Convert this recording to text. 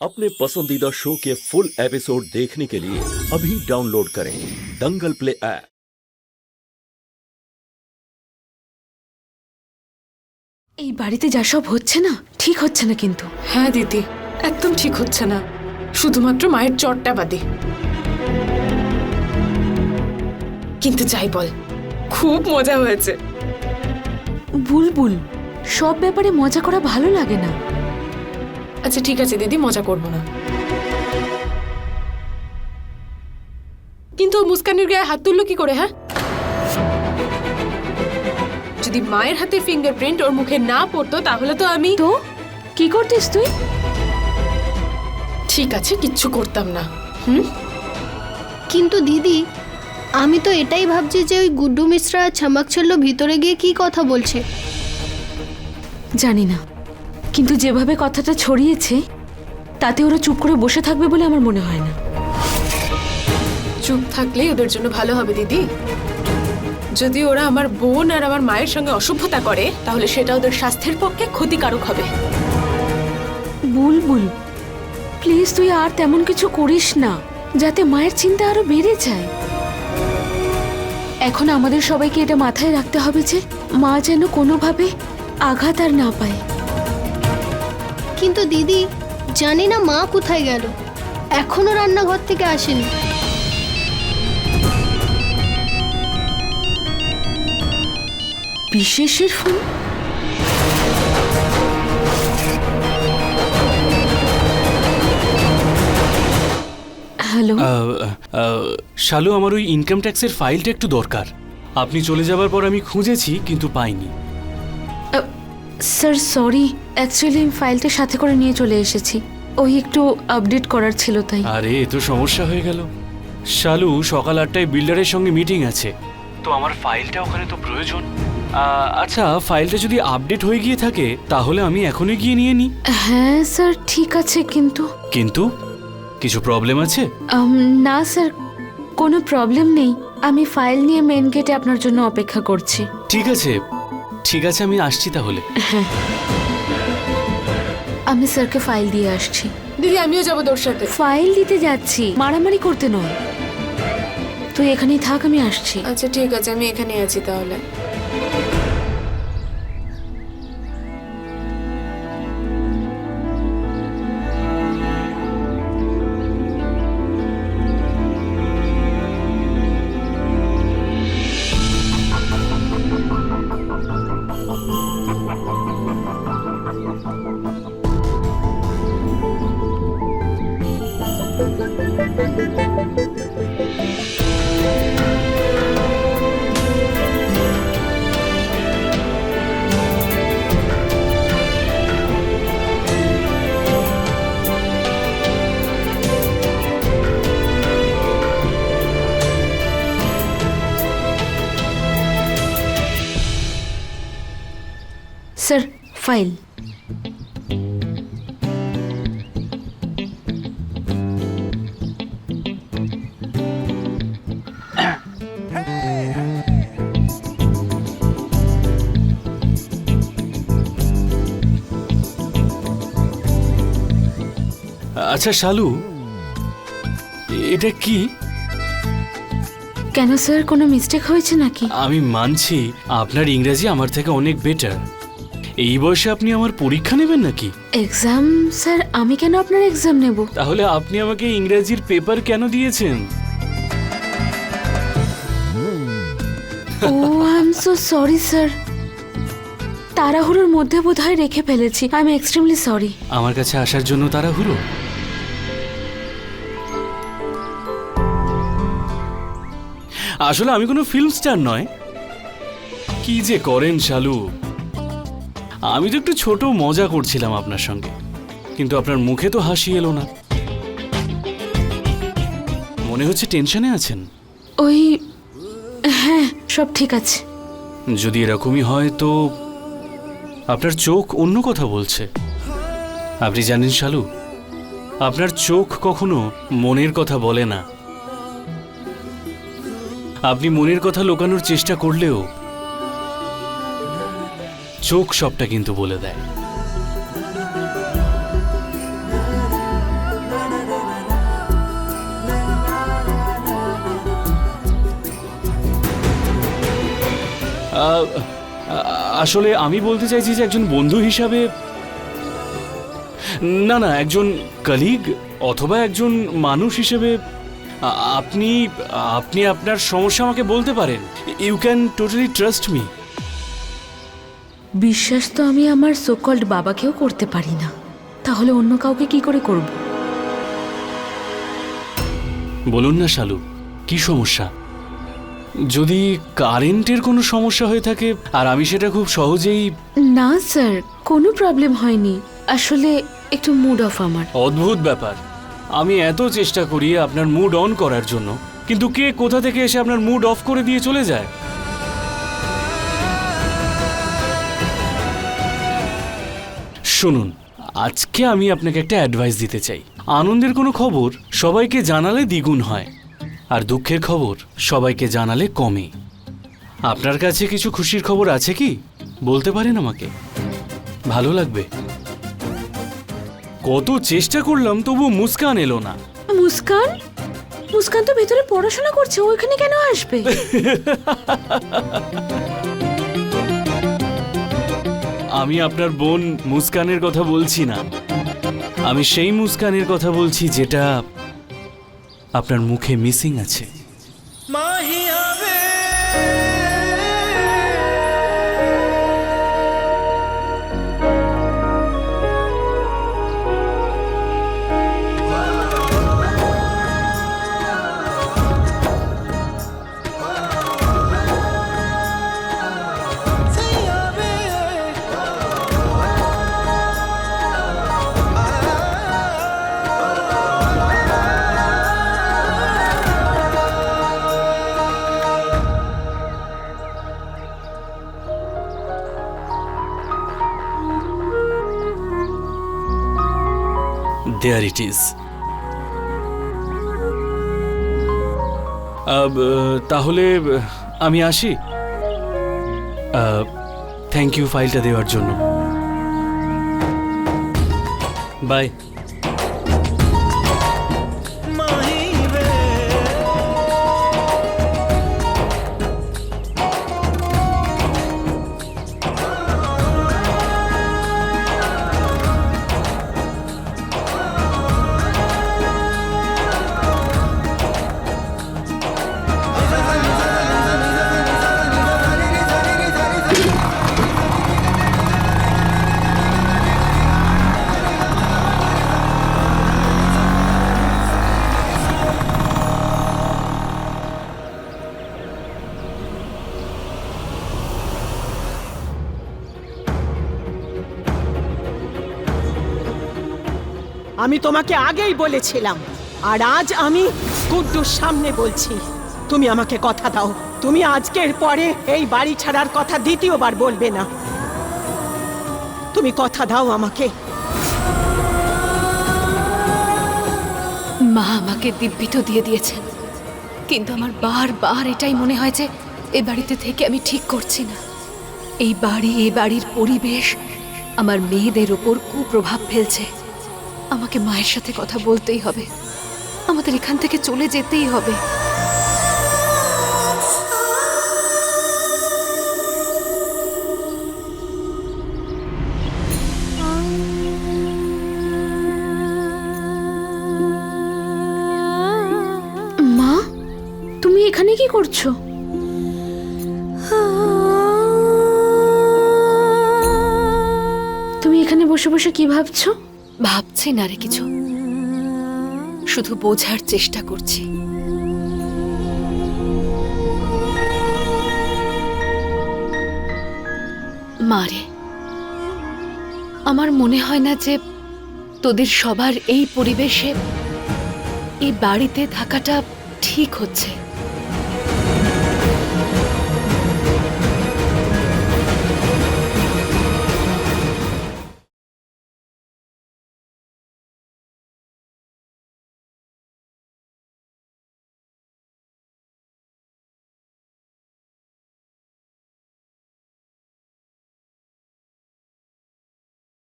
अपने पसंदीदा शो के फुल एपिसोड देखने के लिए अभी डाउनलोड करें दंगल प्ले ऐप। এই বাড়িতে যা সব হচ্ছে না ঠিক হচ্ছে না কিন্তু। হ্যাঁ দিদি, একদম ঠিক হচ্ছে না, শুধুমাত্র মায়ের চটটা বাদে। কিন্তু যাই বল, খুব মজা হয়েছে। বুলবুল, সব ব্যাপারে মজা করা ভালো লাগে না। আচ্ছা ঠিক আছে দিদি, মজা করব না। কিন্তু মুস্কানের গায়ে হাত তুললো কি করে? হ্যাঁ, যদি মায়ের হাতে ফিঙ্গারপ্রিন্ট ওর মুখে না পড়তো তাহলে তো আমি তো কি করতিস তুই? ঠিক আছে, কিচ্ছু করতাম না। কিন্তু দিদি, আমি তো এটাই ভাবছি যে ওই গুড্ডু মিশ্রা ছামাক ছেল্লো ভিতরে গিয়ে কি কথা বলছে। জানি না, কিন্তু যেভাবে কথাটা ছড়িয়েছে তাতে ওরা চুপ করে বসে থাকবে বলে আমার মনে হয় না। চুপ থাকলেই ওদের জন্য ভালো হবে দিদি। যদি ওরা আমার বোন আর আমার মায়ের সঙ্গে অসভ্যতা করে তাহলে সেটা ওদের স্বাস্থ্যের পক্ষে ক্ষতিকারক হবে। বুলবুল, প্লিজ তুই আর তেমন কিছু করিস না যাতে মায়ের চিন্তা আরো বেড়ে যায়। এখন আমাদের সবাইকে এটা মাথায় রাখতে হবে যে মা যেন কোনোভাবে আঘাত আর না পায়। কিন্তু দিদি, জানি না মা কোথায় গেল, এখনো রান্নাঘর থেকে আসেনি। বিশেষের ফোন? হ্যালো শালু, আমার ওই ইনকাম ট্যাক্সের ফাইলটা একটু দরকার। আপনি চলে যাবার পর আমি খুঁজেছি কিন্তু পাইনি। স্যার সরি, অ্যাকচুয়ালি আমি ফাইলটা সাথে করে নিয়ে চলে এসেছি, ওই একটু আপডেট করার ছিল তাই। আরে এ তো সমস্যা হয়ে গেল। শালু, সকাল 8টায় বিল্ডারের সঙ্গে মিটিং আছে, তো আমার ফাইলটা ওখানে তো প্রয়োজন। আচ্ছা, ফাইলটা যদি আপডেট হয়ে গিয়ে থাকে তাহলে আমি এখনই গিয়ে নিয়ে নিই। হ্যাঁ স্যার ঠিক আছে, কিন্তু কিন্তু কিছু প্রবলেম আছে? না স্যার, কোনো প্রবলেম নেই। আমি ফাইল নিয়ে মেন গেটে আপনার জন্য অপেক্ষা করছি। ঠিক আছে ঠিক আছে, আমি আসছি তাহলে। হ্যাঁ, আমি স্যারকে ফাইল দিয়ে আসছি। দিদি আমিও যাবো তোর সাথে। ফাইল দিতে যাচ্ছি, মারামারি করতে নয়। তুই এখানেই থাক, আমি আসছি। আচ্ছা ঠিক আছে, আমি এখানে আছি তাহলে। Sir file. আচ্ছা শালু, এটা কি? কেন স্যার, কোনো মিস্টেক হয়েছে নাকি? আমি মানছি আপনার ইংরেজি আমার থেকে অনেক বেটার। এই বয়সে আপনি আমার পরীক্ষা নেবেন নাকি? এক্সাম? স্যার আমি কেন আপনার এক্সাম নেব? তাহলে আপনি আমাকে ইংরেজির পেপার কেন দিয়েছেন? Oh I am so sorry sir, তাড়াহুড়োর মধ্যে বোধহয় রেখে ফেলেছি। I am extremely sorry. আমার কাছে আসার জন্য তাড়াহুড়ো? আসলে আমি কোনো ফিল্ম স্টার নয়। কি যে করেন শালু, আমি তো একটু ছোট মজা করছিলাম আপনার সঙ্গে, কিন্তু আপনার মুখে তো হাসি এলো না। মনে হচ্ছে টেনশনে আছেন। ওই, হ্যাঁ সব ঠিক আছে। যদি এরকমই হয় তো আপনার চোখ অন্য কথা বলছে। আপনি জানেন শালু, আপনার চোখ কখনো মনের কথা বলে না। আপনি মনের কথা লুকানোর চেষ্টা করলেও চোখ সবটা কিন্তু বলে দেয়। আসলে আমি বলতে চাইছি যে একজন বন্ধু হিসাবে, না একজন কলিগ অথবা একজন মানুষ হিসেবে আপনি আপনি আপনার সমস্যা আমাকে বলতে পারেন। You can totally trust me. বিশ্বাস তো আমি আমার সোকল্ড বাবাকেও করতে পারি না, তাহলে অন্য কাউকে কি করে করব? বলুন না শালু, কি সমস্যা? যদি কারেন্টের কোনো সমস্যা হয়ে থাকে আর আমি সেটা খুব সহজেই। না স্যার, কোনো প্রবলেম হয়নি, আসলে একটু মুড অফ আমার। অদ্ভুত ব্যাপার, আমি এত চেষ্টা করি আপনার মুড অন করার জন্য, কিন্তু কে কোথা থেকে এসে আপনার মুড অফ করে দিয়ে চলে যায়। শুনুন, আজকে আমি আপনাকে একটা অ্যাডভাইস দিতে চাই। আনন্দের কোনো খবর সবাইকে জানালে দ্বিগুণ হয়, আর দুঃখের খবর সবাইকে জানালে কমে। আপনার কাছে কিছু খুশির খবর আছে কি? বলতে পারেন আমাকে, ভালো লাগবে। কত চেষ্টা করলাম তবু মুস্কান এলো না। মুস্কান? মুস্কান তো ভেতরে পড়াশোনা করছে, ওইখানে কেন আসবে? আমি আপনার বোন মুস্কানের কথা বলছি না, আমি সেই মুস্কানের কথা বলছি যেটা আপনার মুখে মিসিং আছে। There it is. তাহলে আমি আসি। থ্যাংক ইউ ফাইলটা দেওয়ার জন্য। বাই। আমি তোমাকে আগেই বলেছিলাম, আর আজ আমি গুড্ডুর সামনে বলছি, তুমি আমাকে কথা দাও, তুমি আজকের পরে এই বাড়ি ছাড়ার কথা দ্বিতীয়বার বলবে না। তুমি কথা দাও আমাকে। মা আমাকে দিব্যি তো দিয়ে দিয়েছেন, কিন্তু আমার বারবার এটাই মনে হয় যে এই বাড়িতে থেকে আমি ঠিক করছি না। এই বাড়ির পরিবেশ আমার মেয়েদের ওপর কুপ্রভাব ফেলছে। আমাকে মায়ের সাথে কথা বলতেই হবে, আমাদের এখান থেকে চলে যেতেই হবে। মা, তুমি এখানে কি করছো? তুমি এখানে বসে বসে কি ভাবছো? ভাবছি না রে কিছু, শুধু বোঝার চেষ্টা করছি। মারে, আমার মনে হয় না যে তোদের সবার এই পরিবেশে এই বাড়িতে থাকাটা ঠিক হচ্ছে।